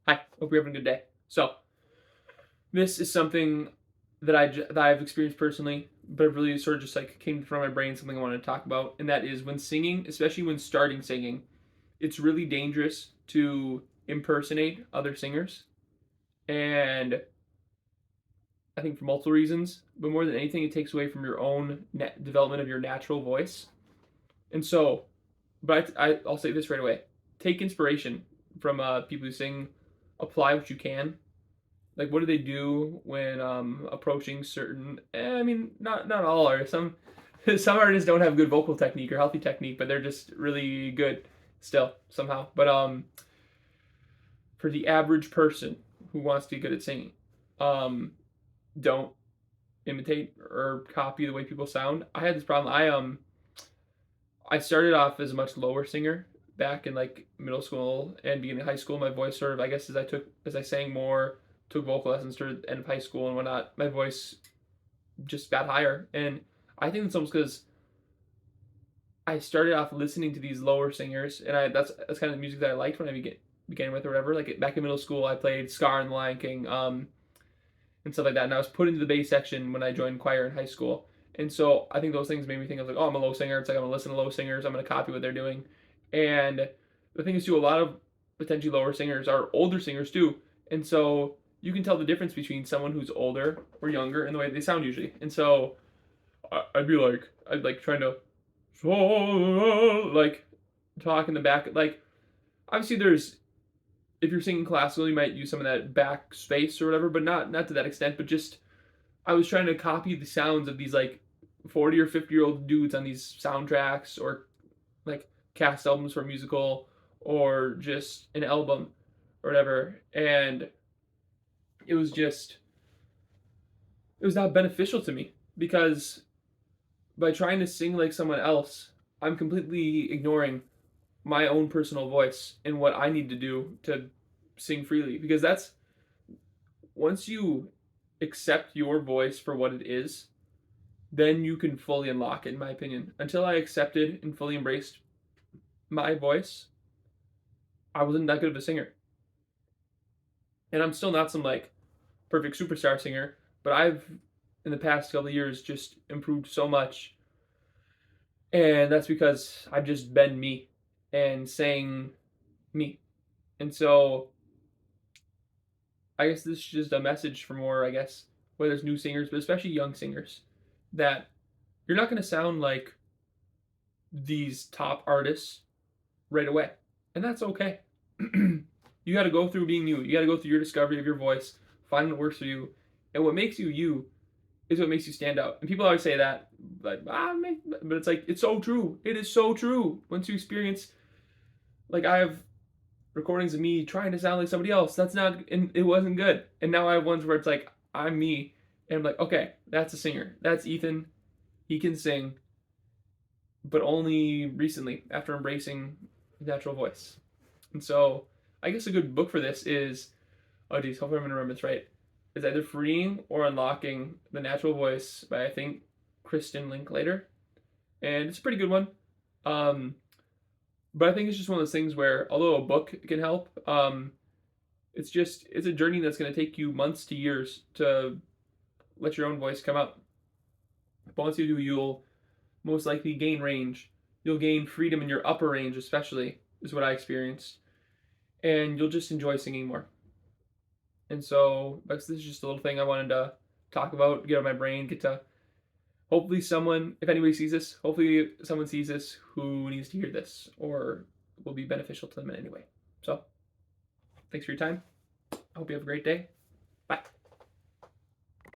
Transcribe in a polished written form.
Hi, hope you're having a good day. So, this is something that I've experienced personally, but it really sort of just like came from my brain, something I wanted to talk about, and that is when singing, especially when starting singing, it's really dangerous to impersonate other singers. And I think for multiple reasons, but more than anything, it takes away from your own development of your natural voice. And so, but I'll say this right away: take inspiration from people who sing, apply what you can. Like, what do they do when approaching certain? I mean, not all artists. Some artists don't have good vocal technique or healthy technique, but they're just really good still somehow. But for the average person who wants to be good at singing, um, don't imitate or copy the way people sound. I had this problem. I started off as a much lower singer back in like middle school and beginning of high school. My voice sort of, I guess, as I sang more, took vocal lessons toward the end of high school and whatnot, my voice just got higher. And I think it's almost because I started off listening to these lower singers, and that's kind of the music that I liked when I began with or whatever. Like back in middle school, I played Scar and the Lion King, and stuff like that. And I was put into the bass section when I joined choir in high school. And so I think those things made me think, I was like, oh, I'm a low singer. It's like I'm gonna listen to low singers. I'm gonna copy what they're doing. And the thing is, too, a lot of potentially lower singers are older singers too. And so you can tell the difference between someone who's older or younger in the way they sound usually. And so I'd like trying to like talk in the back. Like obviously there's if you're singing classical, you might use some of that back space or whatever, but not to that extent. But just I was trying to copy the sounds of these like 40 or 50-year-old dudes on these soundtracks or like cast albums for a musical or just an album or whatever. And it was just, it was not beneficial to me because by trying to sing like someone else, I'm completely ignoring my own personal voice and what I need to do to sing freely. Because that's once you accept your voice for what it is, then you can fully unlock it, in my opinion. Until I accepted and fully embraced my voice, I wasn't that good of a singer. And I'm still not some like perfect superstar singer, but I've in the past couple of years just improved so much. And that's because I've just been me and saying me. And so I guess this is just a message for more, I guess, whether it's new singers, but especially young singers, that you're not going to sound like these top artists right away. And that's okay. You got to go through being you. You got to go through your discovery of your voice, find what works for you. And what makes you you is what makes you stand out. And people always say that, but it's like, it's so true. It is so true. Once you experience, like, I have recordings of me trying to sound like somebody else. That's not, and it wasn't good. And now I have ones where it's like, I'm me. And I'm like, okay, that's a singer. That's Ethan. He can sing, but only recently after embracing natural voice. And so I guess a good book for this is, oh geez, hopefully I'm gonna remember this right. Is either Freeing or Unlocking the Natural Voice by I think Kristen Linklater. And it's a pretty good one. Um, but I think it's just one of those things where although a book can help, it's a journey that's gonna take you months to years to let your own voice come out. But once you do, you'll most likely gain range. You'll gain freedom in your upper range, especially, is what I experienced. And you'll just enjoy singing more. And so this is just a little thing I wanted to talk about, get out of my brain, get to hopefully someone, if anybody sees this, hopefully someone sees this who needs to hear this or will be beneficial to them in any way. So thanks for your time. I hope you have a great day. Bye.